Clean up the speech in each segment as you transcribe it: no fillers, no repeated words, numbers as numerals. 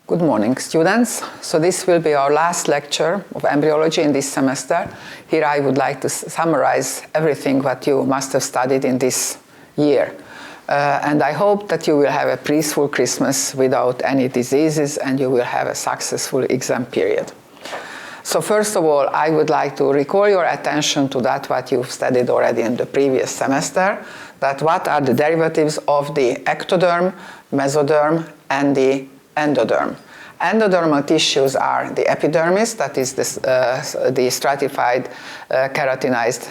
Good morning, students. So this will be our last lecture of embryology in this semester. Here I would like to summarize everything that you must have studied in this year. And I hope that you will have a peaceful Christmas without any diseases and you will have a successful exam period. So first of all, I would like to recall your attention to that what you've studied already in the previous semester, that what are the derivatives of the ectoderm, mesoderm, and the endoderm. Endodermal tissues are the epidermis, that is the stratified keratinized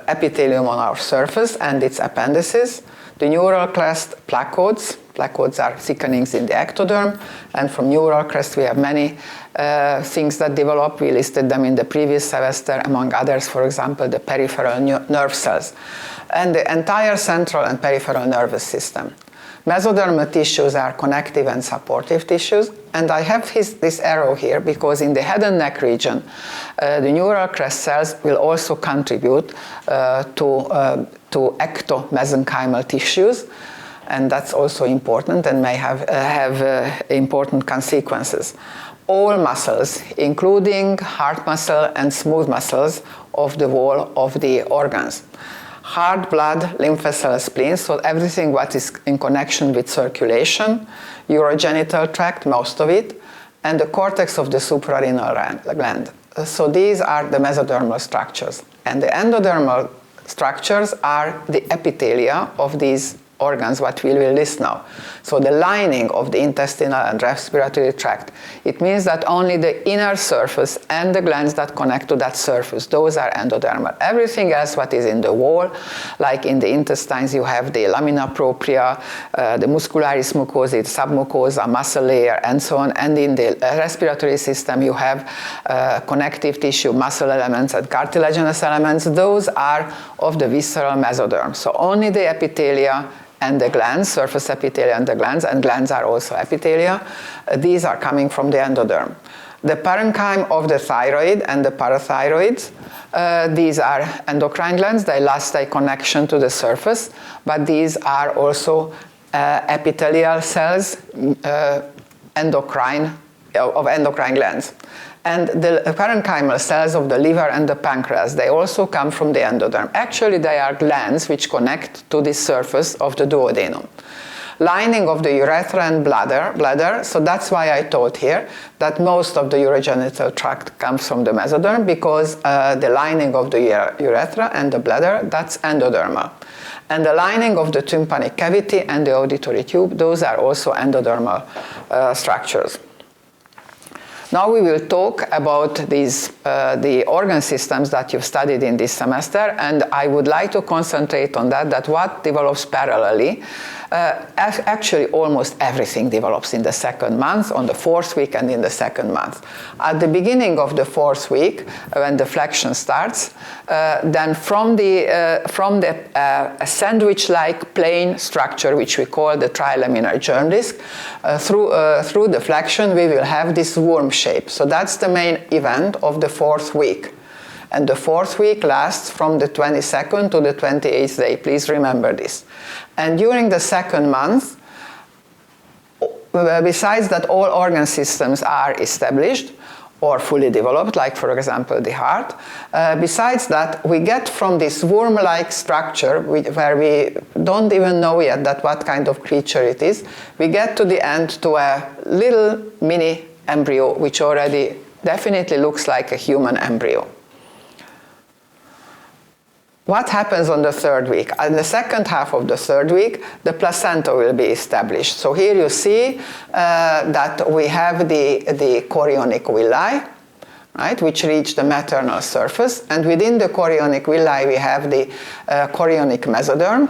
epithelium on our surface and its appendices. The neural crest, placodes. Placodes are thickenings in the ectoderm, and from neural crest we have many things that develop. We listed them in the previous semester, among others, for example, the peripheral nerve cells, and the entire central and peripheral nervous system. Mesodermal tissues are connective and supportive tissues, and I have this arrow here because in the head and neck region, the neural crest cells will also contribute to ectomesenchymal tissues, and that's also important and may have important consequences. All muscles, including heart muscle and smooth muscles of the wall of the organs. Heart, blood, lymph vessel, spleen, so everything what is in connection with circulation, urogenital tract, most of it, and the cortex of the suprarenal gland. So these are the mesodermal structures. And the endodermal structures are the epithelia of these organs, what we will list now. So the lining of the intestinal and respiratory tract. It means that only the inner surface and the glands that connect to that surface, those are endodermal. Everything else what is in the wall, like in the intestines you have the lamina propria, the muscularis mucosae, submucosa, muscle layer, and so on. And in the respiratory system you have connective tissue, muscle elements, and cartilaginous elements. Those are of the visceral mesoderm. So only the epithelia and the glands, surface epithelia and glands are also epithelia. These are coming from the endoderm. The parenchyma of the thyroid and the parathyroids, these are endocrine glands. They lost a connection to the surface, but these are also epithelial cells of endocrine glands. And the parenchymal cells of the liver and the pancreas, they also come from the endoderm. Actually, they are glands which connect to the surface of the duodenum. Lining of the urethra and bladder, so that's why I told here that most of the urogenital tract comes from the mesoderm, because the lining of the urethra and the bladder, that's endodermal. And the lining of the tympanic cavity and the auditory tube, those are also endodermal structures. Now we will talk about these, the organ systems that you've studied in this semester, and I would like to concentrate on that what develops parallelly. Actually, almost everything develops in the second month, on the fourth week and in the second month. At the beginning of the fourth week, when the flexion starts, then from the sandwich-like plane structure, which we call the trilaminar germ disc, through the flexion we will have this worm shape. So that's the main event of the fourth week. And the fourth week lasts from the 22nd to the 28th day. Please remember this. And during the second month, besides that all organ systems are established or fully developed, like for example the heart, besides that we get from this worm-like structure, where we don't even know yet that what kind of creature it is, we get to the end to a little mini embryo, which already definitely looks like a human embryo. What happens on the third week? In the second half of the third week, the placenta will be established. So here you see that we have the chorionic villi, right, which reach the maternal surface, and within the chorionic villi we have the chorionic mesoderm.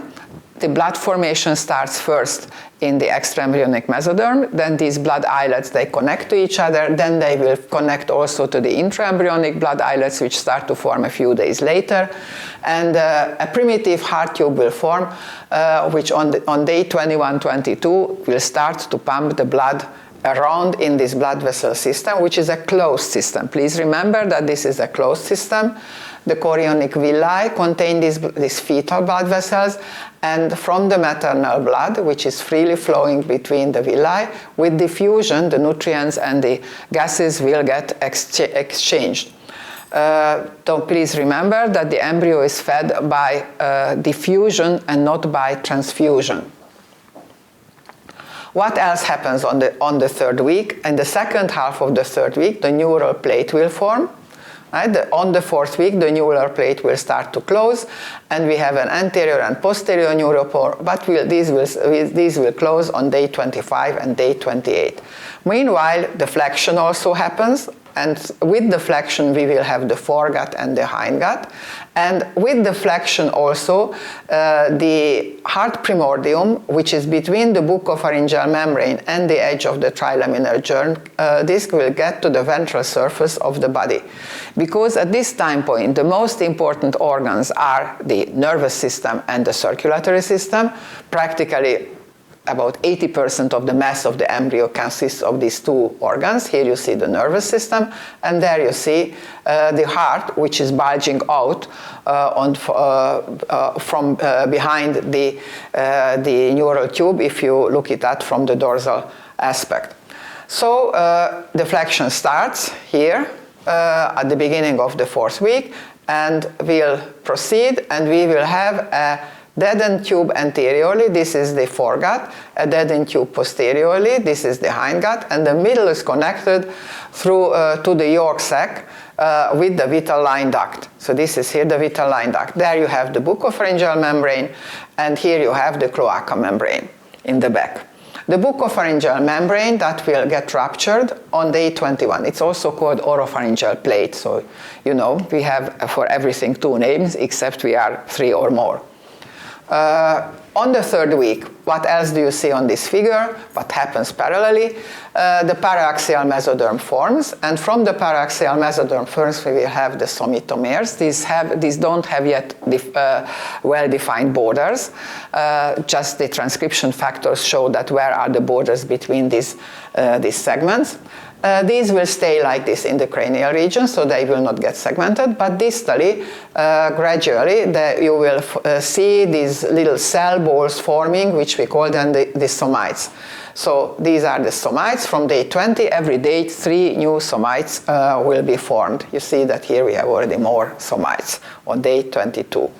The blood formation starts first in the extraembryonic mesoderm, then these blood islets, they connect to each other, then they will connect also to the intraembryonic blood islets, which start to form a few days later, and a primitive heart tube will form, which on day 21-22 will start to pump the blood around in this blood vessel system, which is a closed system. Please remember that this is a closed system. The chorionic villi contain these fetal blood vessels, and from the maternal blood, which is freely flowing between the villi, with diffusion, the nutrients and the gases will get exchanged. Please remember that the embryo is fed by diffusion and not by transfusion. What else happens on the third week? In the second half of the third week, the neural plate will form. Right? On the fourth week, the neural plate will start to close, and we have an anterior and posterior neuropore, but these will close on day 25 and day 28. Meanwhile, the flexion also happens, and with the flexion we will have the foregut and the hindgut, and with the flexion also the heart primordium, which is between the buccopharyngeal membrane and the edge of the trilaminar germ disc, will get to the ventral surface of the body. Because at this time point the most important organs are the nervous system and the circulatory system. Practically about 80% of the mass of the embryo consists of these two organs. Here you see the nervous system, and there you see the heart, which is bulging out from behind the neural tube if you look at that from the dorsal aspect. So the flexion starts here at the beginning of the fourth week, and we'll proceed, and we will have a deadened tube anteriorly, this is the foregut, a deadened tube posteriorly, this is the hindgut, and the middle is connected through to the yolk sac with the vital line duct. So this is here the vital line duct. There you have the buccopharyngeal membrane, and here you have the cloaca membrane in the back. The buccopharyngeal membrane, that will get ruptured on day 21. It's also called oropharyngeal plate, so you know we have for everything two names, except we are three or more. On the third week, what else do you see on this figure? What happens parallelly? The paraxial mesoderm forms, and from the paraxial mesoderm first we will have the somatomeres. These don't have yet well-defined borders. Just the transcription factors show that where are the borders between these segments. These will stay like this in the cranial region, so they will not get segmented, but distally, gradually, you will see these little cell balls forming, which we call then the somites. So these are the somites. From day 20, every day 3 new somites will be formed. You see that here we have already more somites on day 22.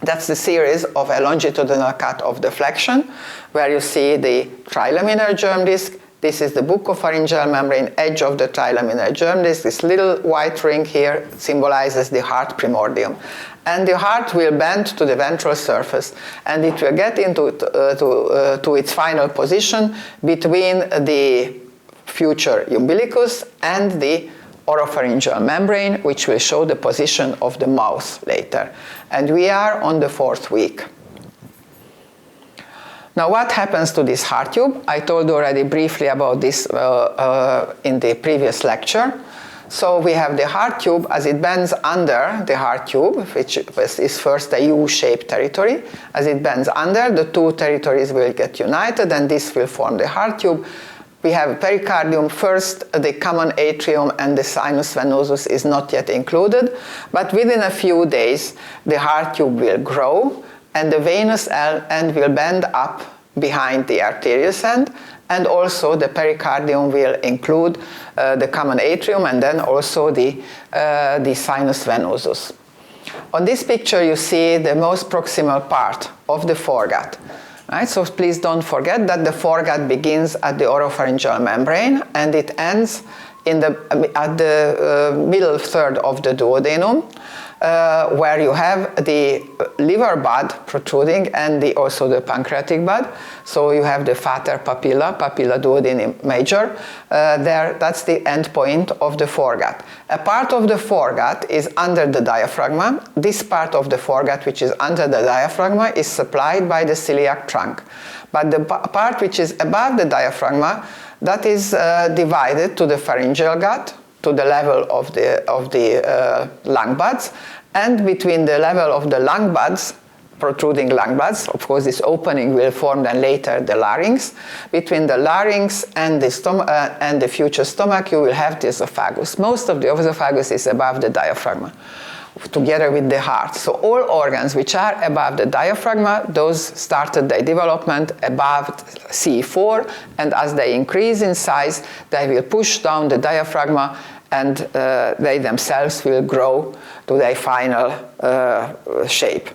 That's the series of a longitudinal cut of the flexion, where you see the trilaminar germ disc. This is the buccopharyngeal membrane, edge of the trilaminar germ disc. This little white ring here symbolizes the heart primordium. And the heart will bend to the ventral surface, and it will get into to its final position between the future umbilicus and the oropharyngeal membrane, which will show the position of the mouth later. And we are on the fourth week. Now, what happens to this heart tube? I told already briefly about this in the previous lecture. So we have the heart tube as it bends under the heart tube, which is first a U-shaped territory. As it bends under, the two territories will get united, and this will form the heart tube. We have pericardium first, the common atrium and the sinus venosus is not yet included, but within a few days the heart tube will grow, and the venous end will bend up behind the arterious end, and also the pericardium will include the common atrium and then also the sinus venosus. On this picture you see the most proximal part of the foregut. Right? So please don't forget that the foregut begins at the oropharyngeal membrane and it ends at the middle third of the duodenum, where you have the liver bud protruding and also the pancreatic bud. So you have the Vater papilla duodenum major. That's the end point of the foregut. A part of the foregut is under the diaphragm. This part of the foregut, which is under the diaphragm, is supplied by the celiac trunk. But the part which is above the diaphragm, that is divided to the pharyngeal gut, to the level of the lung buds, and between the level of the lung buds protruding lung bloods. Of course, this opening will form then later the larynx. Between the larynx and the future stomach, you will have the esophagus. Most of the esophagus is above the diaphragm, together with the heart. So all organs which are above the diaphragm, those started their development above CE4, and as they increase in size, they will push down the diaphragm, and they themselves will grow to their final shape.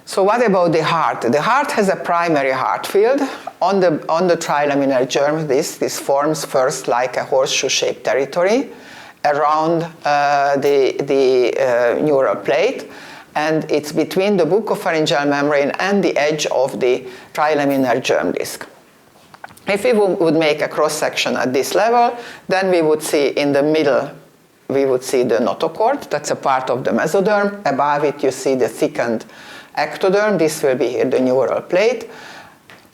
So what about the heart? The heart has a primary heart field. On the trilaminar germ disc, this forms first like a horseshoe-shaped territory around the neural plate, and it's between the buccopharyngeal membrane and the edge of the trilaminar germ disc. If we would make a cross-section at this level, then we would see in the middle, we would see the notochord. That's a part of the mesoderm. Above it, you see the thickened ectoderm. This will be here the neural plate.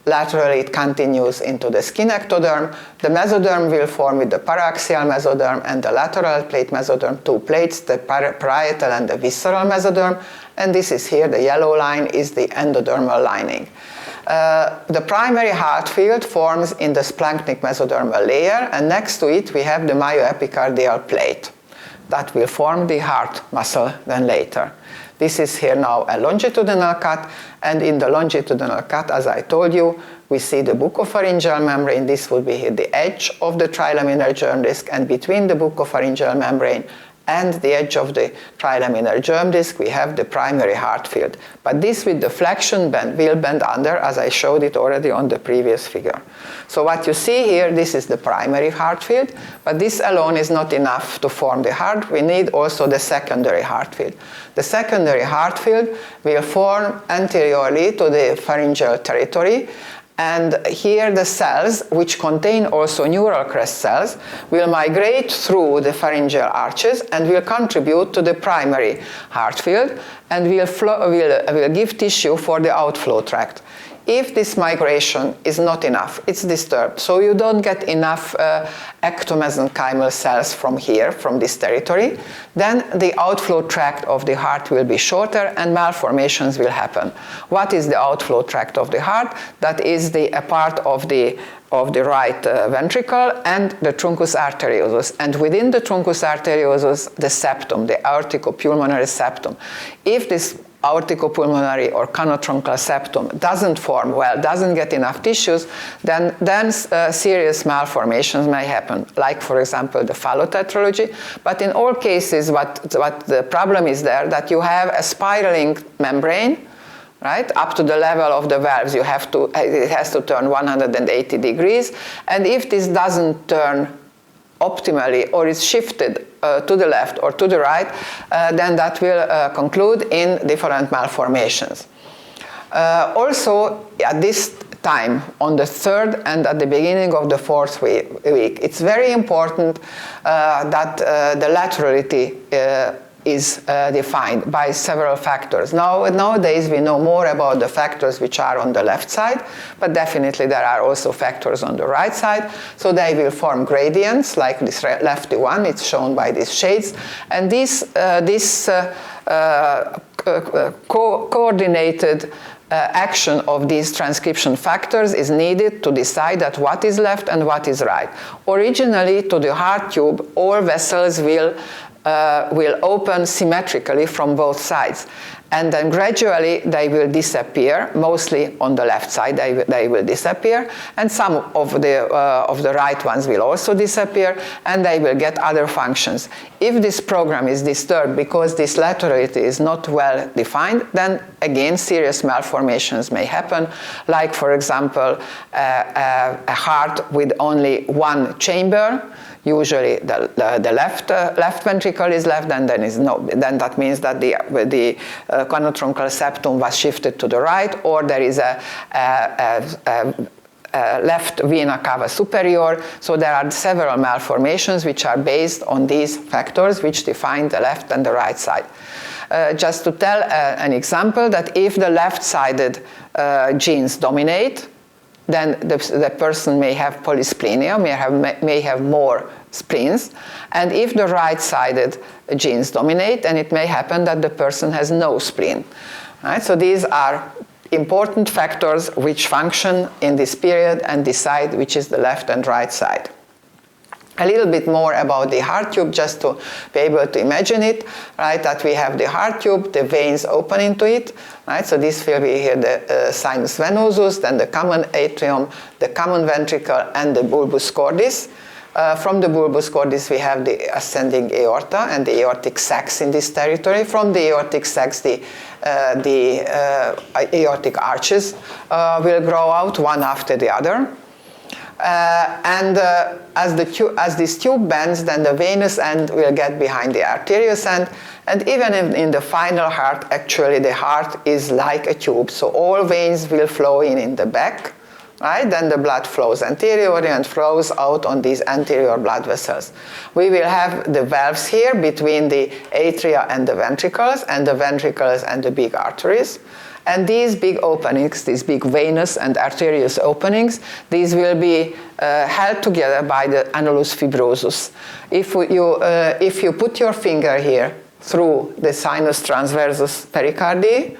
Laterally, it continues into the skin ectoderm. The mesoderm will form with the paraxial mesoderm and the lateral plate mesoderm, two plates, the parietal and the visceral mesoderm. And this is here, the yellow line is the endodermal lining. The primary heart field forms in the splanchnic mesodermal layer, and next to it we have the myoepicardial plate that will form the heart muscle then later. This is here now a longitudinal cut, and in the longitudinal cut, as I told you, we see the buccopharyngeal membrane. This will be here the edge of the trilaminar germ disc, and between the buccopharyngeal membrane and the edge of the trilaminar germ disc, we have the primary heart field. But this with the flexion bend will bend under, as I showed it already on the previous figure. So what you see here, this is the primary heart field, but this alone is not enough to form the heart. We need also the secondary heart field. The secondary heart field will form anteriorly to the pharyngeal territory, and here the cells, which contain also neural crest cells, will migrate through the pharyngeal arches and will contribute to the primary heart field, and will give tissue for the outflow tract. If this migration is not enough, it's disturbed, so you don't get enough ectomesenchymal cells from here, from this territory, then the outflow tract of the heart will be shorter and malformations will happen. What is the outflow tract of the heart? That is a part of the right ventricle and the truncus arteriosus, and within the truncus arteriosus, the septum, the aorticopulmonary septum. If this aorticopulmonary or canotroncal septum doesn't form well, doesn't get enough tissues, then serious malformations may happen, like for example the phallotetralogy. But in all cases, what the problem is there, that you have a spiraling membrane, right, up to the level of the valves. It has to turn 180 degrees, and if this doesn't turn optimally or is shifted to the left or to the right, then that will conclude in different malformations. Also, at this time, on the third and at the beginning of the fourth week, it's very important that the laterality is defined by several factors. Nowadays we know more about the factors which are on the left side, but definitely there are also factors on the right side. So they will form gradients, like this lefty one, it's shown by these shades. And this coordinated action of these transcription factors is needed to decide that what is left and what is right. Originally, to the heart tube, all vessels will open symmetrically from both sides, and then gradually they will disappear. Mostly on the left side they will disappear, and some of the right ones will also disappear, and they will get other functions. If this program is disturbed because this laterality is not well defined, then again serious malformations may happen, like for example a heart with only one chamber. Usually the left ventricle is left, and then that means that the canotroncal septum was shifted to the right, or there is a left vena cava superior. So there are several malformations which are based on these factors which define the left and the right side. Just to tell an example, that if the left-sided genes dominate, then the person may have polysplenia, may have more spleens. And if the right-sided genes dominate, then it may happen that the person has no spleen. Right? So these are important factors which function in this period and decide which is the left and right side. A little bit more about the heart tube, just to be able to imagine it, right? That we have the heart tube, the veins open into it, right? So this will be here the sinus venosus, then the common atrium, the common ventricle, and the bulbus cordis. From the bulbus cordis, we have the ascending aorta and the aortic sacs in this territory. From the aortic sacs, the aortic arches will grow out one after the other. As this tube bends, then the venous end will get behind the arterious end, and even in the final heart, actually the heart is like a tube, so all veins will flow in the back, right? Then the blood flows anteriorly and flows out on these anterior blood vessels. We will have the valves here between the atria and the ventricles and the big arteries. And these big openings, these big venous and arterious openings, these will be held together by the annulus fibrosus. If you put your finger here through the sinus transversus pericardi,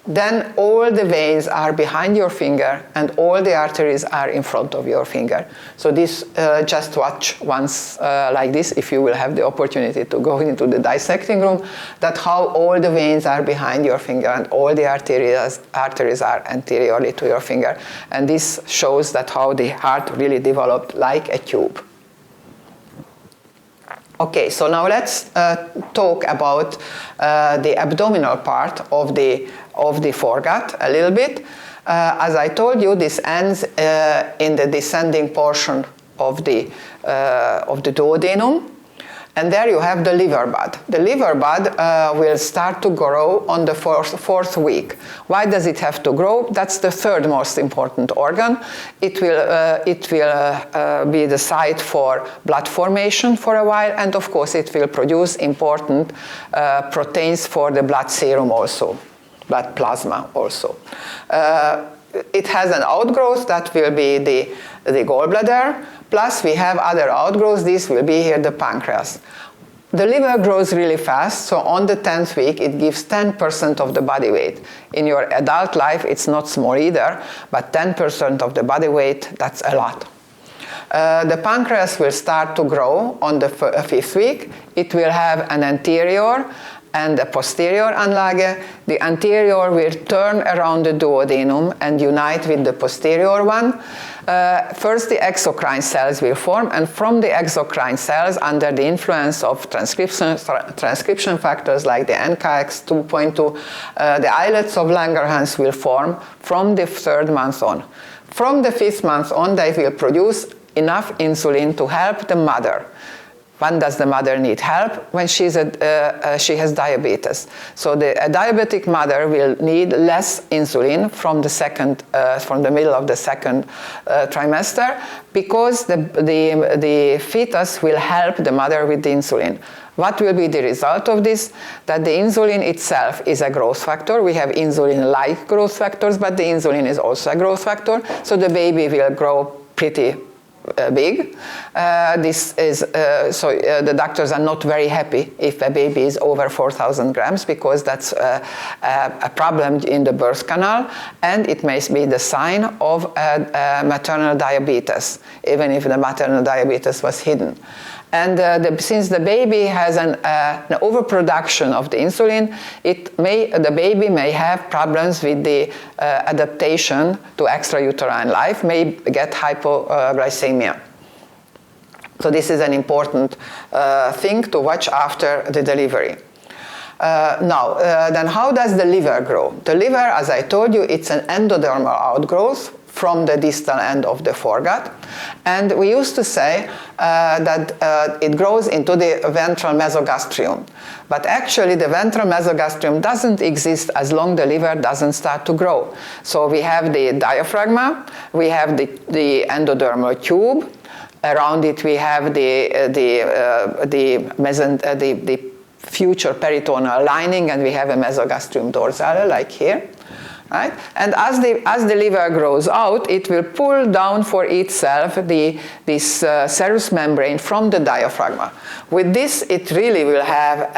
then all the veins are behind your finger and all the arteries are in front of your finger. So this, just watch once like this, if you will have the opportunity to go into the dissecting room, that how all the veins are behind your finger and all the arteries are anteriorly to your finger. And this shows that how the heart really developed like a tube. Okay, so now let's talk about the abdominal part of the foregut a little bit. As I told you, this ends in the descending portion of the duodenum, and there you have the liver bud. The liver bud will start to grow on the fourth week. Why does it have to grow? That's the third most important organ. It will be the site for blood formation for a while, and of course it will produce important proteins for the blood serum also, blood plasma also. It has an outgrowth that will be the gallbladder, plus we have other outgrowths. This will be here the pancreas. The liver grows really fast, so on the 10th week it gives 10% of the body weight. In your adult life it's not small either, but 10% of the body weight, that's a lot. The pancreas will start to grow on the 5th week. It will have an anterior and a posterior Anlage. The anterior will turn around the duodenum and unite with the posterior one. First the exocrine cells will form, and from the exocrine cells, under the influence of transcription factors like the NKX 2.2, the islets of Langerhans will form from the 3rd month on. From the 5th month on, they will produce enough insulin to help the mother. When does the mother need help? When she has diabetes. So a diabetic mother will need less insulin from the middle of the second trimester, because the fetus will help the mother with the insulin. What will be the result of this? That the insulin itself is a growth factor. We have insulin-like growth factors, but the insulin is also a growth factor. So the baby will grow pretty big. The doctors are not very happy if a baby is over 4,000 grams, because that's a problem in the birth canal, and it may be the sign of maternal diabetes, even if the maternal diabetes was hidden. And since the baby has an overproduction of the insulin, the baby may have problems with the adaptation to extrauterine life, may get hypoglycemia. So this is an important thing to watch after the delivery. Then how does the liver grow? The liver, as I told you, it's an endodermal outgrowth from the distal end of the foregut, and we used to say that it grows into the ventral mesogastrium, but actually the ventral mesogastrium doesn't exist as long the liver doesn't start to grow. So we have the diaphragma, we have the endodermal tube, around it we have the future peritoneal lining, and we have a mesogastrium dorsale like here. Right? And as the liver grows out, it will pull down for itself this serous membrane from the diaphragm. With this, it really will have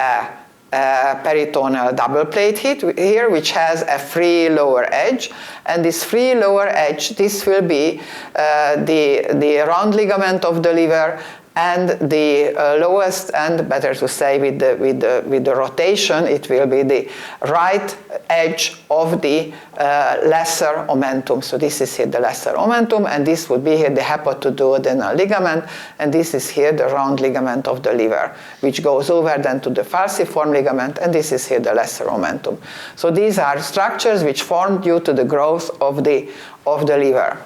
a peritoneal double plate here, which has a free lower edge. And this free lower edge, this will be the round ligament of the liver, and the lowest end, better to say with the rotation, it will be the right edge of the lesser omentum. So this is here the lesser omentum, and this would be here the hepatoduodenal ligament, and this is here the round ligament of the liver, which goes over then to the falciform ligament, and this is here the lesser omentum. So these are structures which form due to the growth of the liver.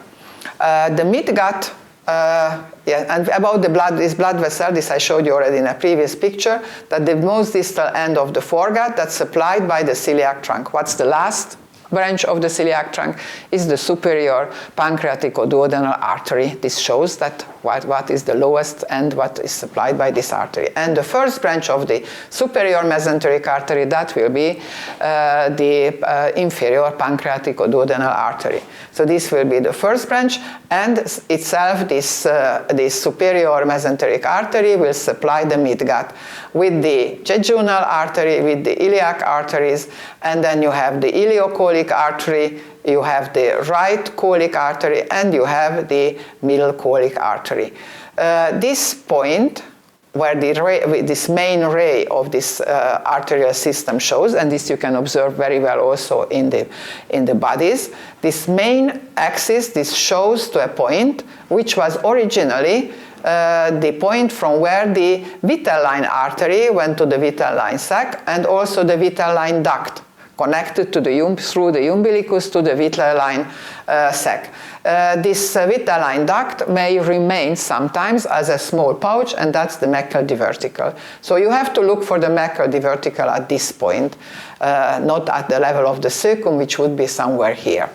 The midgut, and about this blood vessel, this I showed you already in a previous picture, that the most distal end of the foregut that's supplied by the celiac trunk. What's the last branch of the celiac trunk? Is the superior pancreaticoduodenal artery. This shows that what is the lowest end, what is supplied by this artery. And the first branch of the superior mesenteric artery, that will be the inferior pancreaticoduodenal artery. So this will be the first branch, and itself this superior mesenteric artery will supply the midgut with the jejunal artery, with the iliac arteries, and then you have the ileocholic artery, you have the right cholic artery, and you have the middle cholic artery. This point, where this main ray of this arterial system shows, and this you can observe very well also in the bodies, this main axis, this shows to a point which was originally the point from where the vitelline artery went to the vitelline sac, and also the vitelline duct connected to through the umbilicus to the vitelline sac. This vitelline duct may remain sometimes as a small pouch, and that's the Meckel diverticle. So you have to look for the Meckel diverticle at this point, not at the level of the cecum, which would be somewhere here.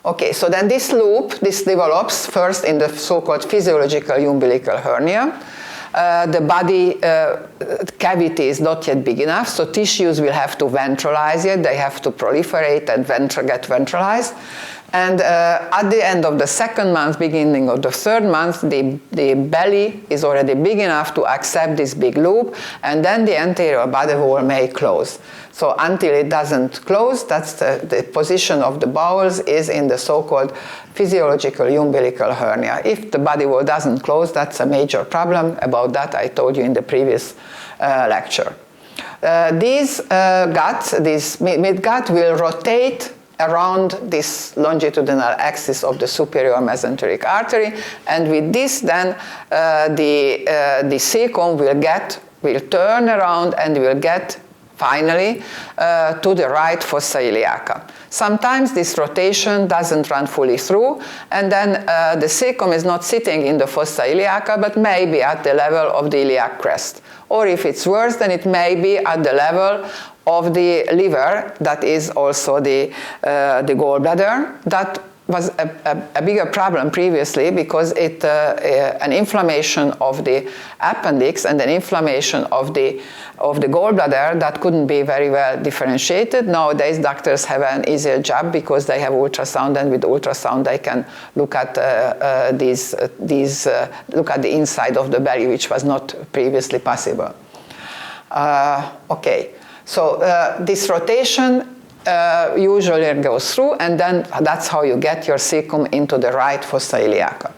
Okay, so then this loop, this develops first in the so-called physiological umbilical hernia. The body cavity is not yet big enough, so tissues will have to ventralize yet. They have to proliferate and get ventralized. And at the end of the second month, beginning of the third month, the belly is already big enough to accept this big loop, and then the anterior body wall may close. So until it doesn't close, that's the position of the bowels is in the so-called physiological umbilical hernia. If the body wall doesn't close, that's a major problem. About that I told you in the previous lecture. These guts, this midgut will rotate around this longitudinal axis of the superior mesenteric artery, and with this then the cecum will turn around and will get finally to the right fossa iliaca. Sometimes this rotation doesn't run fully through, and then the cecum is not sitting in the fossa iliaca, but maybe at the level of the iliac crest. Or if it's worse, then it may be at the level of the liver, that is also the gallbladder. That was a bigger problem previously, because an inflammation of the appendix and an inflammation of the gallbladder that couldn't be very well differentiated. Nowadays doctors have an easier job because they have ultrasound, and with ultrasound they can look at look at the inside of the belly, which was not previously possible. Okay, so this rotation usually goes through, and then that's how you get your cecum into the right fossa iliaca.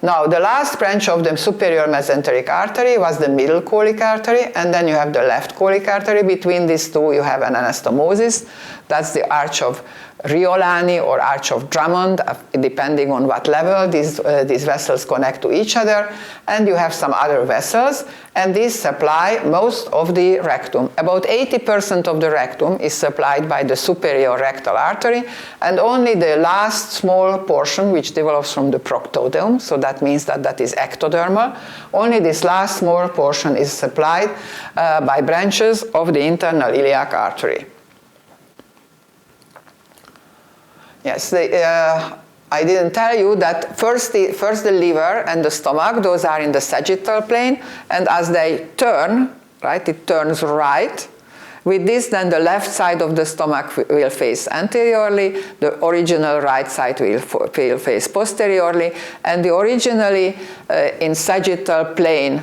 Now, the last branch of the superior mesenteric artery was the middle cholic artery, and then you have the left cholic artery. Between these two, you have an anastomosis. That's the arch of Riolani or arch of Drummond, depending on what level these vessels connect to each other. And you have some other vessels, and these supply most of the rectum. About 80% of the rectum is supplied by the superior rectal artery, and only the last small portion, which develops from the proctoderm, so that means that is ectodermal, only this last small portion is supplied by branches of the internal iliac artery. Yes, I didn't tell you that first the liver and the stomach, those are in the sagittal plane, and as they turn, right, it turns right, With this, then the left side of the stomach will face anteriorly, the original right side will face posteriorly, and the originally in sagittal plane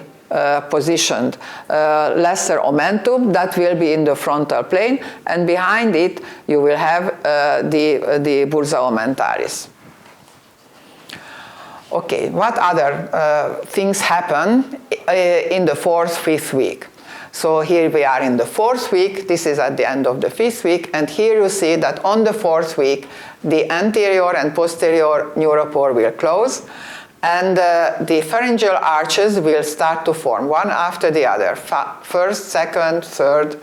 positioned lesser omentum, that will be in the frontal plane, and behind it you will have the bursa omentaris. Okay, what other things happen in the 4th, 5th week? So here we are in the 4th week, this is at the end of the 5th week, and here you see that on the 4th week the anterior and posterior neuropore will close, and the pharyngeal arches will start to form, one after the other, 1st, 2nd, 3rd,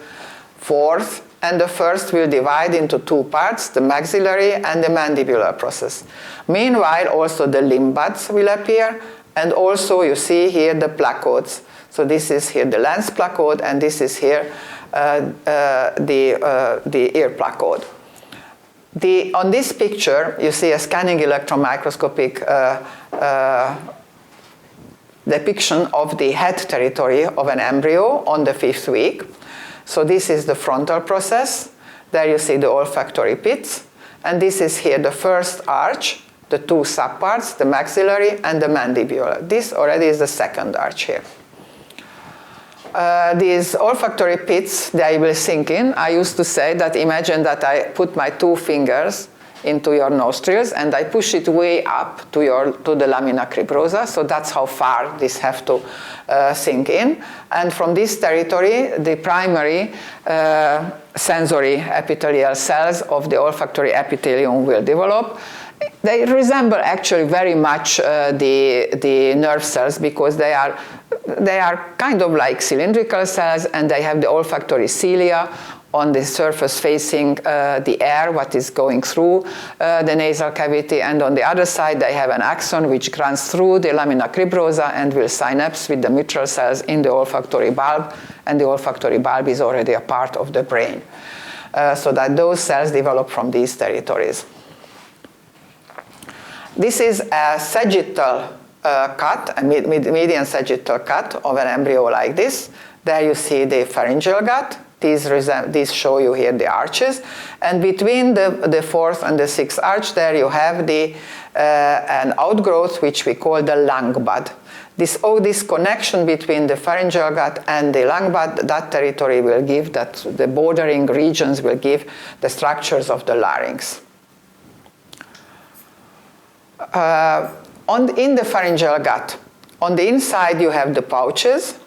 4th, and the first will divide into 2 parts, the maxillary and the mandibular process. Meanwhile, also the limb buds will appear, and also you see here the placodes. So this is here the lens placode, and this is here the ear placode. On this picture, you see a scanning electron microscopic depiction of the head territory of an embryo on the 5th week. So this is the frontal process. There you see the olfactory pits. And this is here the first arch, the 2 subparts, the maxillary and the mandibular. This already is the 2nd arch here. These olfactory pits, they will sink in. I used to say that imagine that I put my 2 fingers into your nostrils and I push it way up to the lamina cribrosa, so that's how far these have to sink in. And from this territory, the primary sensory epithelial cells of the olfactory epithelium will develop. They resemble actually very much the nerve cells, because they are kind of like cylindrical cells, and they have the olfactory cilia on the surface facing the air, what is going through the nasal cavity, and on the other side they have an axon which runs through the lamina cribrosa and will synapse with the mitral cells in the olfactory bulb, and the olfactory bulb is already a part of the brain. So that those cells develop from these territories. This is a sagittal cut, a median sagittal cut of an embryo like this. There you see the pharyngeal gut. These show you here the arches, and between the 4th and the 6th arch there you have an outgrowth which we call the lung bud. This connection between the pharyngeal gut and the lung bud, that territory will give, that the bordering regions will give the structures of the larynx. In the pharyngeal gut, on the inside you have the pouches.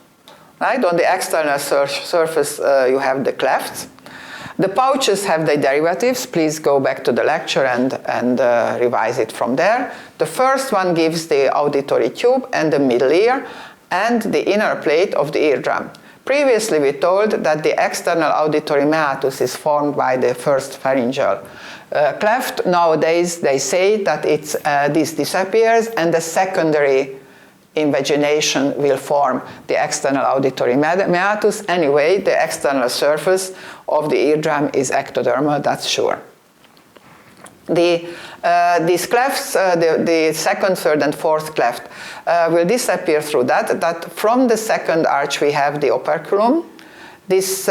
Right? On the external surface, you have the clefts. The pouches have the derivatives. Please go back to the lecture and revise it from there. The first one gives the auditory tube and the middle ear and the inner plate of the eardrum. Previously, we told that the external auditory meatus is formed by the first pharyngeal cleft. Nowadays, they say that this disappears, and the secondary invagination will form the external auditory meatus. Anyway, the external surface of the eardrum is ectodermal, that's sure. These clefts, the 2nd, 3rd, and 4th cleft will disappear through that from the 2nd arch we have the operculum. This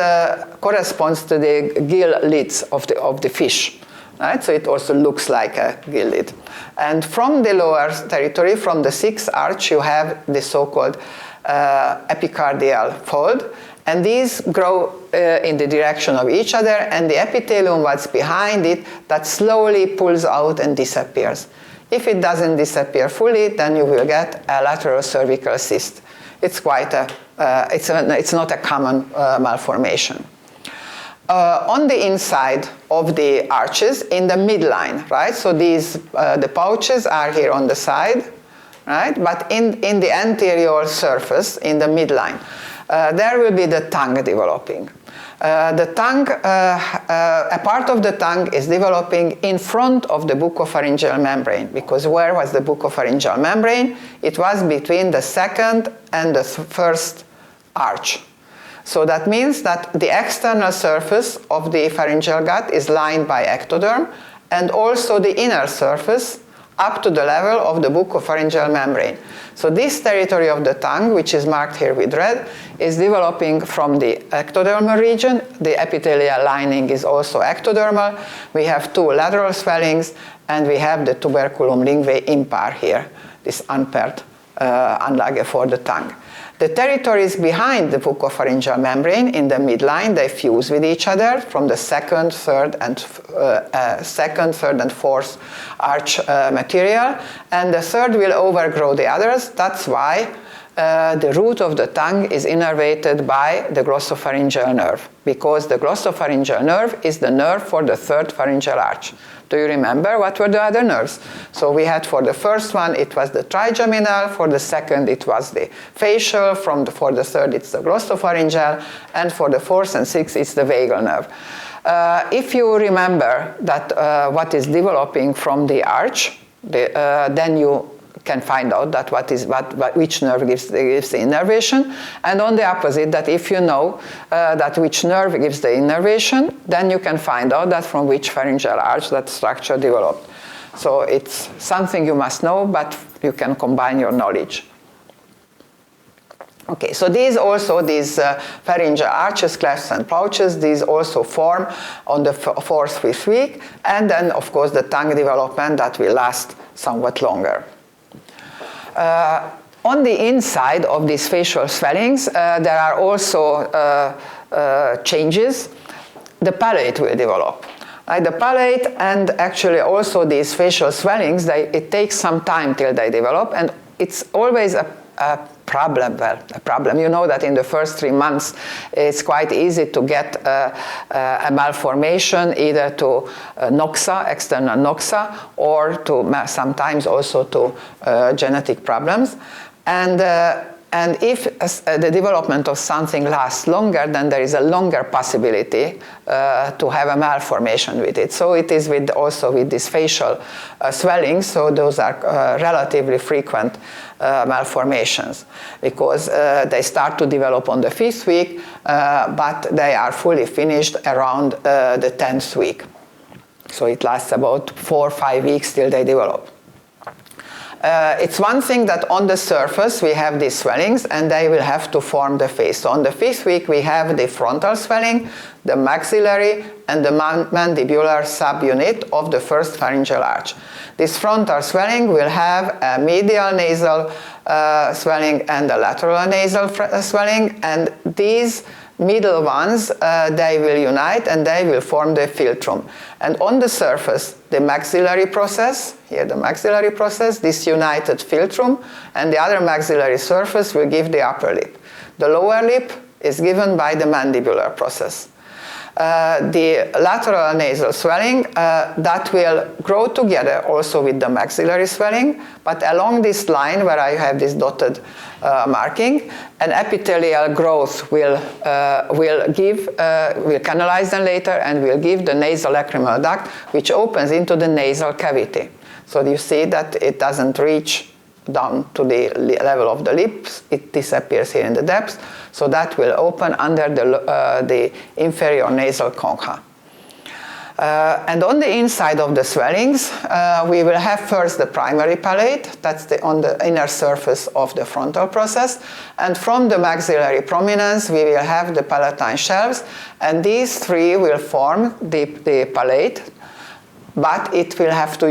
corresponds to the gill lids of the fish. Right? So it also looks like a gill lid. And from the lower territory, from the 6th arch, you have the so-called epicardial fold, and these grow in the direction of each other, and the epithelium, what's behind it, that slowly pulls out and disappears. If it doesn't disappear fully, then you will get a lateral cervical cyst. It's quite it's not a common malformation. On the inside of the arches, in the midline, right? So these the pouches are here on the side, right? But in the anterior surface, in the midline, there will be the tongue developing. The tongue, a part of the tongue is developing in front of the buccopharyngeal membrane, because where was the buccopharyngeal membrane? It was between the 2nd and the 1st arch. So that means that the external surface of the pharyngeal gut is lined by ectoderm, and also the inner surface up to the level of the buccopharyngeal membrane. So this territory of the tongue, which is marked here with red, is developing from the ectodermal region. The epithelial lining is also ectodermal. We have two lateral swellings, and we have the tuberculum linguae impar here, this unpaired anlage for the tongue. The territories behind the buccopharyngeal membrane in the midline, they fuse with each other from the second, third, and fourth arch material, and the third will overgrow the others. That's why the root of the tongue is innervated by the glossopharyngeal nerve, because the glossopharyngeal nerve is the nerve for the third pharyngeal arch. Do you remember what were the other nerves? So we had for the first one, it was the trigeminal, for the second, it was the facial, for the third, it's the glossopharyngeal, and for the fourth and sixth, it's the vagal nerve. If you remember that what is developing from the arch, then you can find out that which nerve gives the innervation, and on the opposite, that if you know that which nerve gives the innervation, then you can find out that from which pharyngeal arch that structure developed. So it's something you must know, but you can combine your knowledge. Okay, so these pharyngeal arches, clefts and pouches, these also form on the fourth, fifth week, and then of course the tongue development that will last somewhat longer. On the inside of these facial swellings, there are also changes. The palate will develop. The palate and actually also these facial swellings, it takes some time till they develop, and it's always a problem. Well, a problem. You know that in the first 3 months, it's quite easy to get a malformation, either to noxa, external noxa, or to sometimes also to genetic problems. And if the development of something lasts longer, then there is a longer possibility to have a malformation with it. So it is also with these facial swellings, so those are relatively frequent malformations, because they start to develop on the 5th week, but they are fully finished around the 10th week. So it lasts about 4 or 5 weeks till they develop. It's one thing that on the surface we have these swellings and they will have to form the face. So on the 5th week we have the frontal swelling, the maxillary, and the mandibular subunit of the first pharyngeal arch. This frontal swelling will have a medial nasal swelling and a lateral nasal swelling, and these middle ones, they will unite and they will form the philtrum. And on the surface, the maxillary process, here the maxillary process, this united philtrum, and the other maxillary surface will give the upper lip. The lower lip is given by the mandibular process. The lateral nasal swelling, that will grow together also with the maxillary swelling, but along this line where I have this dotted marking, an epithelial growth will canalize them later and will give the nasolacrimal duct, which opens into the nasal cavity. So you see that it doesn't reach down to the level of the lips, it disappears here in the depths, so that will open under the inferior nasal concha. And on the inside of the swellings, we will have first the primary palate, that's on the inner surface of the frontal process, and from the maxillary prominence we will have the palatine shelves, and these three will form the palate, but it will have to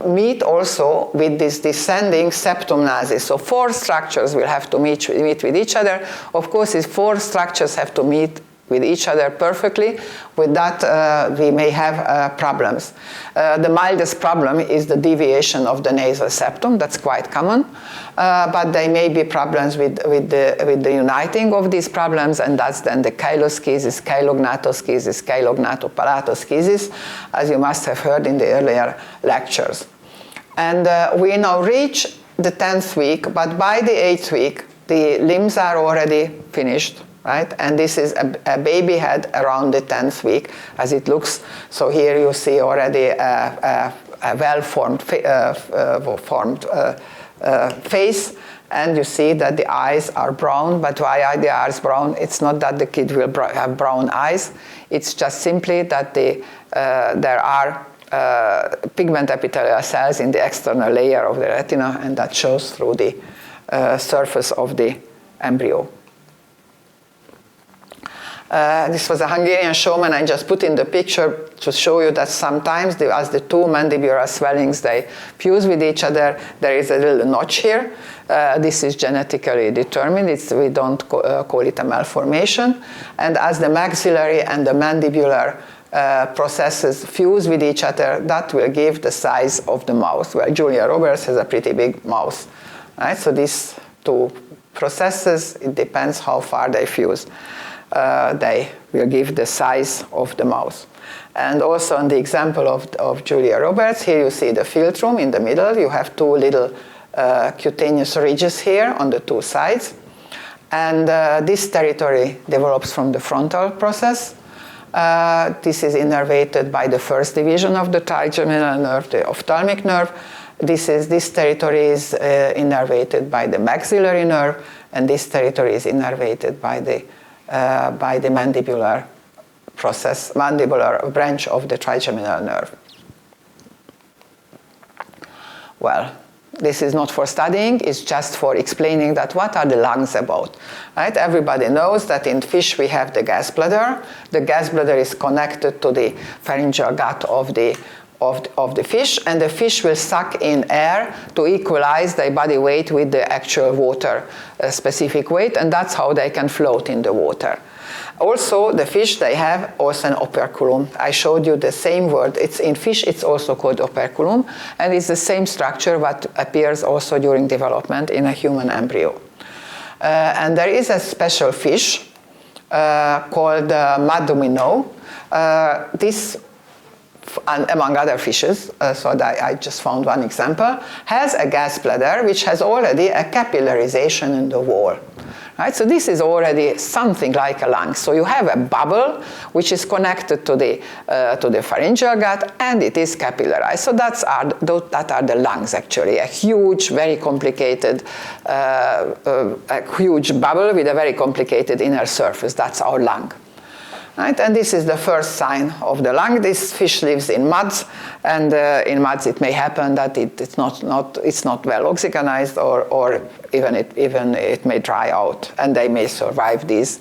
meet also with this descending septum nasis. So 4 structures will have to meet with each other. Of course, these 4 structures have to meet with each other perfectly. With that, we may have problems. The mildest problem is the deviation of the nasal septum. That's quite common. But there may be problems with the uniting of these problems, and that's then the chyloschisis, chylognatoschisis, chylognatopalatoschisis, as you must have heard in the earlier lectures. And we now reach the 10th week, but by the 8th week, the limbs are already finished. Right? And this is a baby head around the 10th week, as it looks. So here you see already a well-formed face, and you see that the eyes are brown. But why are the eyes brown? It's not that the kid will have brown eyes. It's just simply that there are pigment epithelial cells in the external layer of the retina, and that shows through the surface of the embryo. This was a Hungarian showman. I just put in the picture to show you that sometimes as the two mandibular swellings, they fuse with each other, there is a little notch here. This is genetically determined. We don't call it a malformation. And as the maxillary and the mandibular processes fuse with each other, that will give the size of the mouth. Well, Julia Roberts has a pretty big mouth. Right? So these two processes, it depends how far they fuse. They will give the size of the mouth. And also in the example of Julia Roberts, here you see the philtrum in the middle. You have two little cutaneous ridges here on the two sides. And this territory develops from the frontal process. This is innervated by the first division of the trigeminal nerve, the ophthalmic nerve. This territory is innervated by the maxillary nerve, and this territory is innervated by the mandibular process, mandibular branch of the trigeminal nerve. Well, this is not for studying, it's just for explaining that what are the lungs about, right? Everybody knows that in fish we have the gas bladder. The gas bladder is connected to the pharyngeal gut of the fish, and the fish will suck in air to equalize their body weight with the actual water specific weight, and that's how they can float in the water. Also, the fish, they have also an operculum. I showed you the same word. It's in fish, it's also called operculum, and it's the same structure that appears also during development in a human embryo. And there is a special fish called Madumino. This, and among other fishes, so that I just found one example, has a gas bladder which has already a capillarization in the wall. Right? So this is already something like a lung. So you have a bubble which is connected to the pharyngeal gut, and it is capillarized. So that are the lungs actually, a huge, very complicated, a huge bubble with a very complicated inner surface. That's our lung. Right? And this is the first sign of the lung. This fish lives in muds, and in muds it may happen that it's not well oxygenized, or even it may dry out, and they may survive these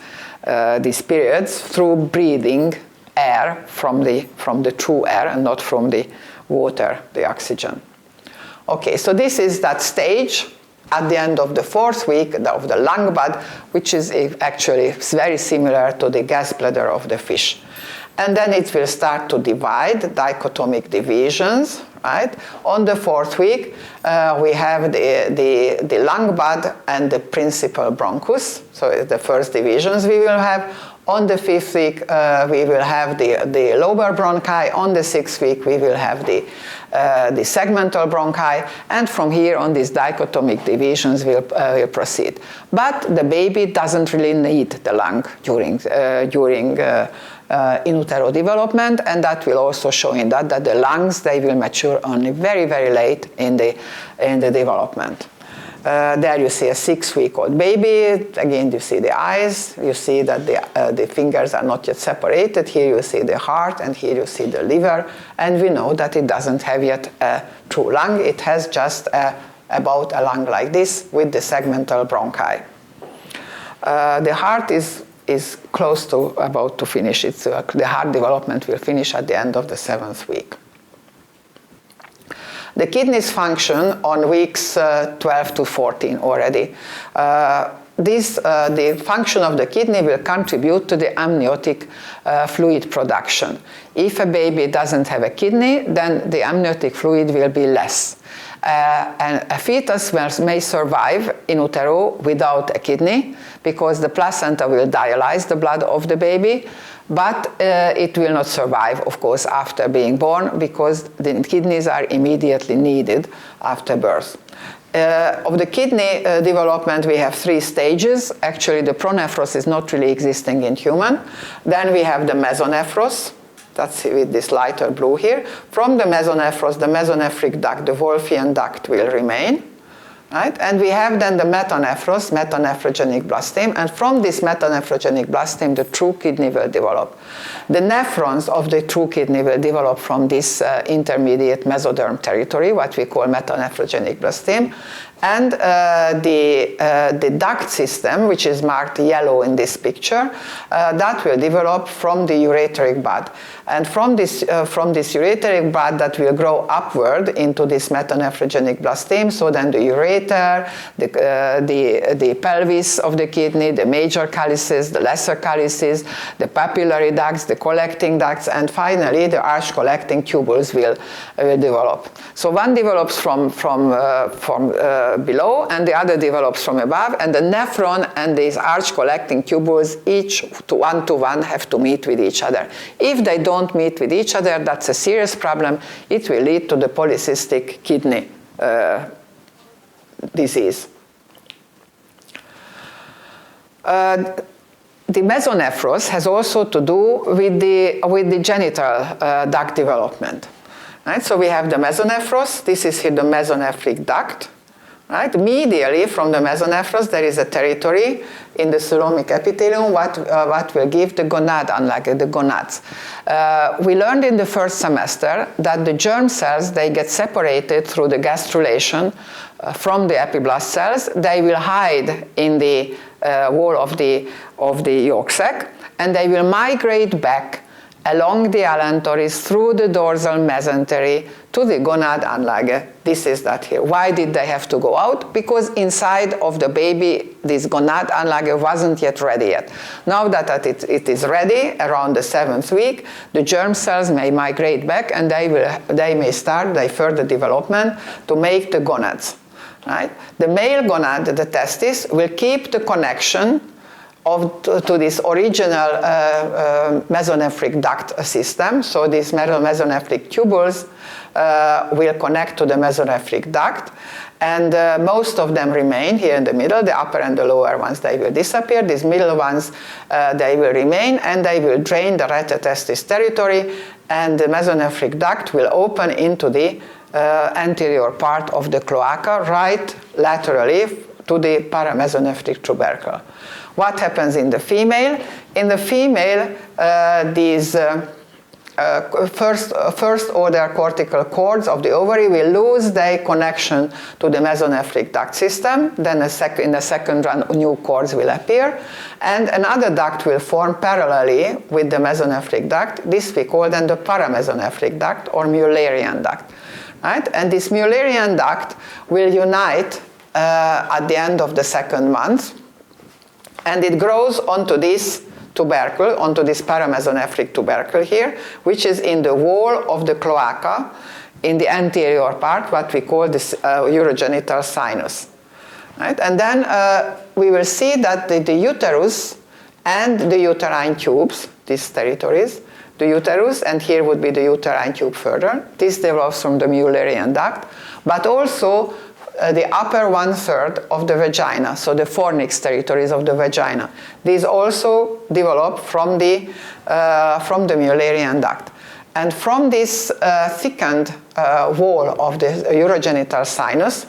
periods through breathing air from the true air and not from the water, the oxygen. Okay, so this is that stage at the end of the 4th week of the lung bud, which is actually very similar to the gas bladder of the fish. And then it will start to divide, dichotomic divisions, right? On the 4th week, we have the lung bud and the principal bronchus. So the first divisions we will have. On the 5th week, we will have the lobar bronchi. On the 6th week, we will have the segmental bronchi. And from here on, these dichotomic divisions will proceed. But the baby doesn't really need the lung during in utero development, and that will also show in that the lungs, they will mature only very, very late in the development. There you see a 6-week-old baby. Again, you see the eyes. You see that the fingers are not yet separated. Here you see the heart, and here you see the liver. And we know that it doesn't have yet a true lung. It has just about a lung like this with the segmental bronchi. The heart is close to about to finish. The heart development will finish at the end of the 7th week. The kidneys function on weeks 12 to 14 already. The function of the kidney will contribute to the amniotic fluid production. If a baby doesn't have a kidney, then the amniotic fluid will be less. And a fetus may survive in utero without a kidney because the placenta will dialyze the blood of the baby, but it will not survive, of course, after being born because the kidneys are immediately needed after birth. Of the kidney development, we have 3 stages. Actually, the pronephros is not really existing in human. Then we have the mesonephros. That's with this lighter blue here. From the mesonephros, the mesonephric duct, the Wolffian duct will remain. Right? And we have then the metanephros, metanephrogenic blasteme, and from this metanephrogenic blasteme, the true kidney will develop. The nephrons of the true kidney will develop from this intermediate mesoderm territory, what we call metanephrogenic blasteme, and the duct system, which is marked yellow in this picture, that will develop from the ureteric bud. And from this ureteric bud, that will grow upward into this metanephrogenic blasteme, so then the ureter, the pelvis of the kidney, the major calyces, the lesser calyces, the papillary ducts, the collecting ducts, and finally the arch collecting tubules will develop. So one develops from below, and the other develops from above, and the nephron and these arch collecting tubules each to one have to meet with each other. If they don't meet with each other, that's a serious problem. It will lead to the polycystic kidney disease. The mesonephros has also to do with the genital duct development. Right? So we have the mesonephros. This is here the mesonephric duct. Right? Medially from the mesonephros, there is a territory in the coelomic epithelium what will give the gonadanlage, the gonads. We learned in the first semester that the germ cells, they get separated through the gastrulation from the epiblast cells. They will hide in the wall of the yolk sac, and they will migrate back along the allantories through the dorsal mesentery to the gonadanlage. This is that here. Why did they have to go out? Because inside of the baby, this gonadanlage wasn't yet ready yet. Now that it is ready, around the 7th week, the germ cells may migrate back, and they may start their further development to make the gonads. Right? The male gonad, the testis, will keep the connection to this original mesonephric duct system. So these mesonephric tubules will connect to the mesonephric duct, and most of them remain here in the middle. The upper and the lower ones, they will disappear. These middle ones, they will remain, and they will drain the retrotestis territory, and the mesonephric duct will open into the anterior part of the cloaca, right laterally to the paramesonephric tubercle. What happens in the female? In the female, these first order cortical cords of the ovary will lose their connection to the mesonephric duct system. Then in the second run, new cords will appear, and another duct will form parallelly with the mesonephric duct. This we call then the paramesonephric duct or Mullerian duct. Right? And this Mullerian duct will unite at the end of the 2nd month, and it grows onto this tubercle, onto this paramesonephric tubercle here, which is in the wall of the cloaca, in the anterior part, what we call this urogenital sinus. Right? And then we will see that the uterus and the uterine tubes, these territories, the uterus, and here would be the uterine tube further. This develops from the Mullerian duct, but also the upper 1/3 of the vagina, so the fornix territories of the vagina. These also develop from the Mullerian duct. And from this thickened wall of the urogenital sinus,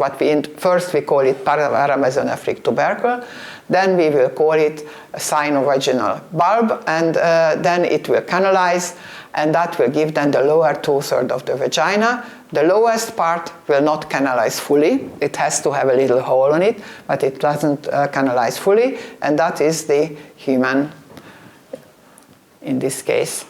first we call it paramesonephric tubercle, then we will call it a sinovaginal bulb, and then it will canalize, and that will give then the lower 2/3 of the vagina. The lowest part will not canalize fully. It has to have a little hole in it, but it doesn't canalize fully, and that is the human in this case.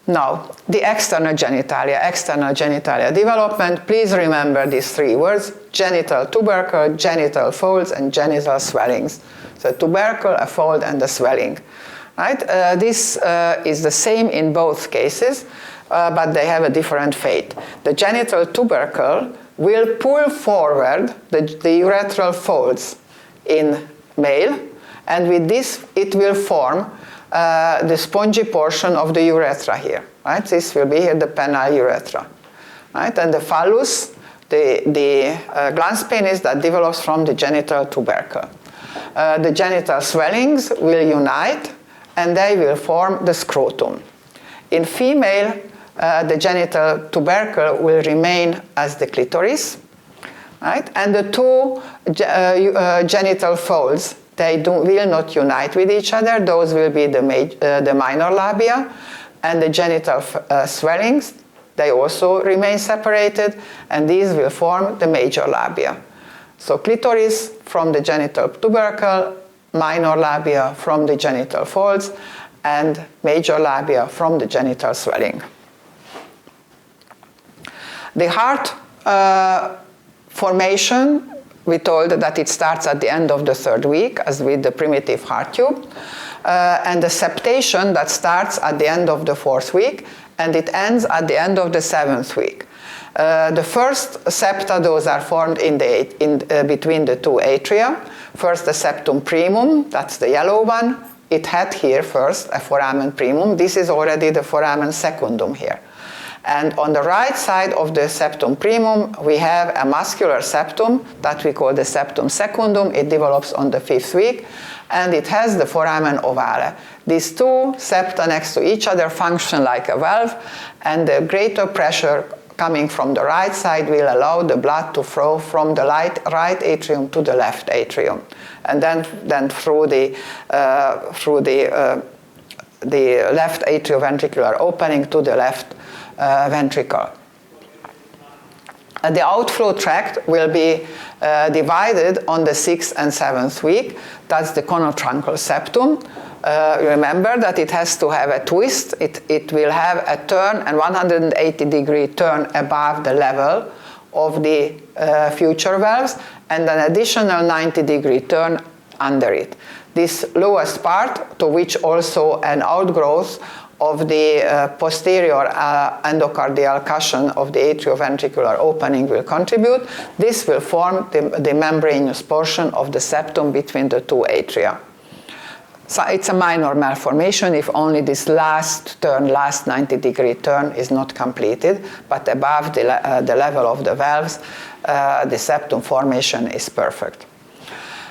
Now, the external genitalia development. Please remember these 3 words: genital tubercle, genital folds, and genital swellings. So tubercle, a fold, and a swelling. Right? This is the same in both cases, but they have a different fate. The genital tubercle will pull forward the urethral folds in male, and with this it will form the spongy portion of the urethra here. Right? This will be here the penile urethra. Right? And the phallus, the glans penis that develops from the genital tubercle. The genital swellings will unite, and they will form the scrotum. In female, the genital tubercle will remain as the clitoris, right? And the two genital folds, they will not unite with each other. Those will be the minor labia, and the genital swellings, they also remain separated, and these will form the major labia. So clitoris from the genital tubercle, minor labia from the genital folds, and major labia from the genital swelling. The heart formation, we told that it starts at the end of the 3rd week, as with the primitive heart tube, and the septation that starts at the end of the 4th week, and it ends at the end of the 7th week. The first septa, those are formed between the two atria. First the septum primum, that's the yellow one. It had here first a foramen primum. This is already the foramen secundum here. And on the right side of the septum primum, we have a muscular septum that we call the septum secundum. It develops on the 5th week, and it has the foramen ovale. These two septa next to each other function like a valve, and the greater pressure coming from the right side will allow the blood to flow from the right atrium to the left atrium, and then through the left atrioventricular opening to the left ventricle. The outflow tract will be divided on the 6th and 7th week. That's the conotruncal septum. Remember that it has to have a twist. It will have a turn, and 180-degree turn above the level of the future valves, and an additional 90-degree turn under it. This lowest part, to which also an outgrowth of the posterior endocardial cushion of the atrioventricular opening will contribute. This will form the membranous portion of the septum between the two atria. So it's a minor malformation if only this last 90-degree turn is not completed, but above the level of the valves, the septum formation is perfect.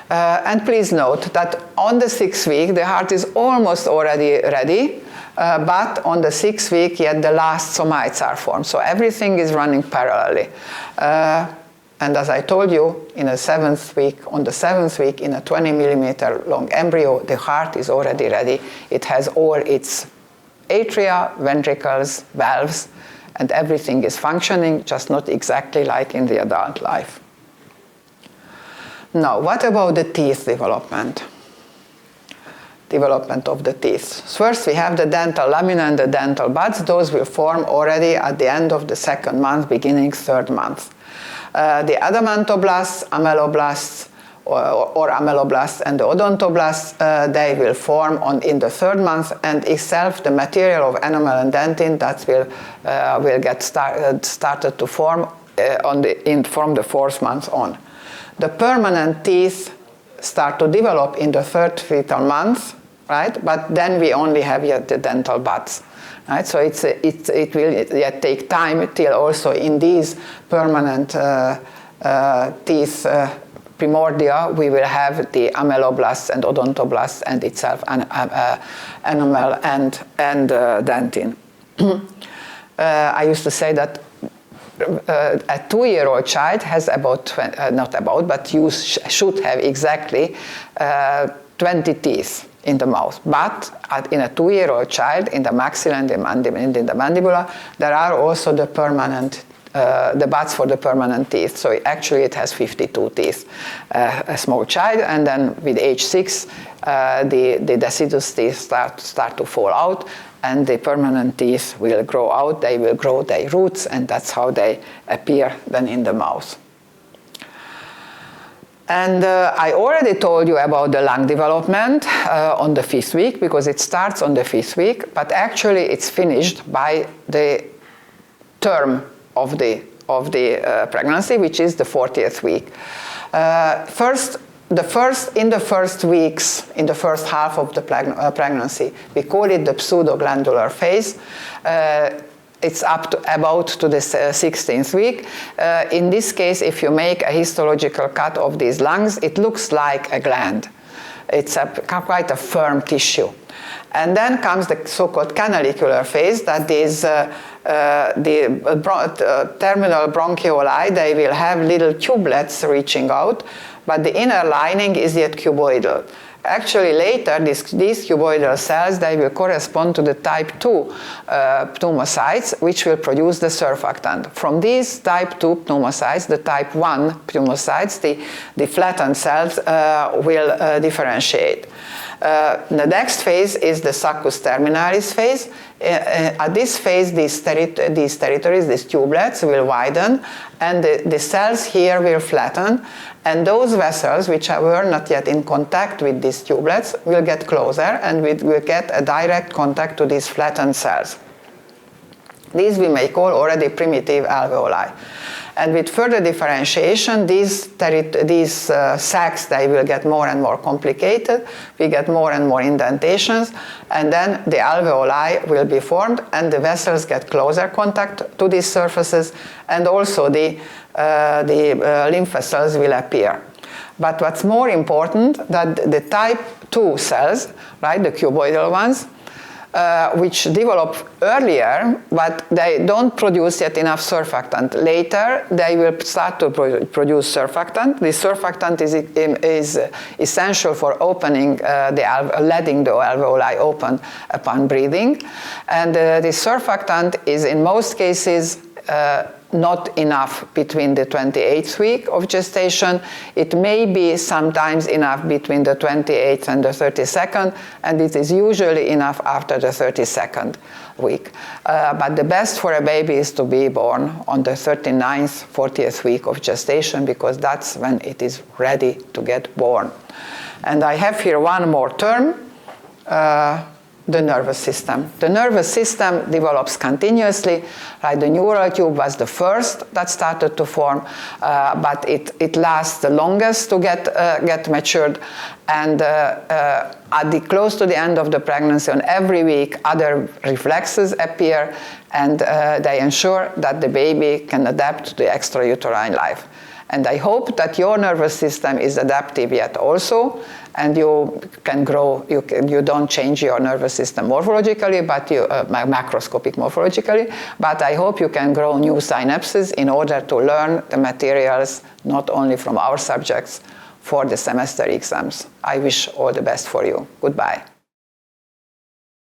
And please note that on the 6th week, the heart is almost already ready, but on the 6th week, yet the last somites are formed. So everything is running parallelly. And as I told you, on the 7th week, in a 20 millimeter long embryo, the heart is already ready. It has all its atria, ventricles, valves, and everything is functioning, just not exactly like in the adult life. Now, what about the teeth development? Development of the teeth. First, we have the dental lamina and the dental buds. Those will form already at the end of the 2nd month, beginning 3rd month. The adamantoblast, amyloblasts, or amyloblasts and the odontoblasts, they will form in the 3rd month, and itself the material of enamel and dentin that will get started to form from the 4th month on. The permanent teeth start to develop in the 3rd fetal month, right? But then we only have yet the dental buds. Right, so it will yet take time till also in these permanent teeth primordia we will have the amyloblasts and odontoblasts and itself enamel and dentin. I used to say that a 2-year-old child has but you should have exactly 20 teeth in the mouth. But in a 2-year-old child, in the maxilla and in the mandibula, there are also the permanent, the buds for the permanent teeth. So actually it has 52 teeth, a small child, and then with age 6, the deciduous teeth start to fall out, and the permanent teeth will grow out. They will grow their roots, and that's how they appear then in the mouth. And I already told you about the lung development on the 5th week, because it starts on the 5th week, but actually it's finished by the term of the pregnancy, which is the 40th week. In the first weeks, in the first half of the pregnancy, we call it the pseudoglandular phase. It's up to about to the 16th week. In this case, if you make a histological cut of these lungs, it looks like a gland. It's quite a firm tissue. And then comes the so-called canalicular phase, that is terminal bronchioli, they will have little tubelets reaching out, but the inner lining is yet cuboidal. Actually, later, these cuboidal cells, they will correspond to the type 2 pneumocytes, which will produce the surfactant. From these type 2 pneumocytes, the type 1 pneumocytes, the flattened cells will differentiate. The next phase is the succus terminalis phase. At this phase, these territories, these tubelets, will widen, and the cells here will flatten, and those vessels which were not yet in contact with these tubelets will get closer, and we will get a direct contact to these flattened cells. These we may call already primitive alveoli. And with further differentiation, these sacs, they will get more and more complicated. We get more and more indentations, and then the alveoli will be formed, and the vessels get closer contact to these surfaces, and also the lymph vessels will appear. But what's more important, that the type 2 cells, right, the cuboidal ones, which develop earlier, but they don't produce yet enough surfactant. Later, they will start to produce surfactant. The surfactant is essential for opening letting the alveoli open upon breathing. And the surfactant is in most cases not enough between the 28th week of gestation. It may be sometimes enough between the 28th and the 32nd, and it is usually enough after the 32nd week. But the best for a baby is to be born on the 39th, 40th week of gestation, because that's when it is ready to get born. And I have here one more term, the nervous system. The nervous system develops continuously. Right? The neural tube was the first that started to form, but it lasts the longest to get matured. And close to the end of the pregnancy, on every week, other reflexes appear, and they ensure that the baby can adapt to the extrauterine life. And I hope that your nervous system is adaptive yet also, and you can grow, you don't change your nervous system morphologically, but macroscopic morphologically, but I hope you can grow new synapses in order to learn the materials, not only from our subjects, for the semester exams. I wish all the best for you. Goodbye.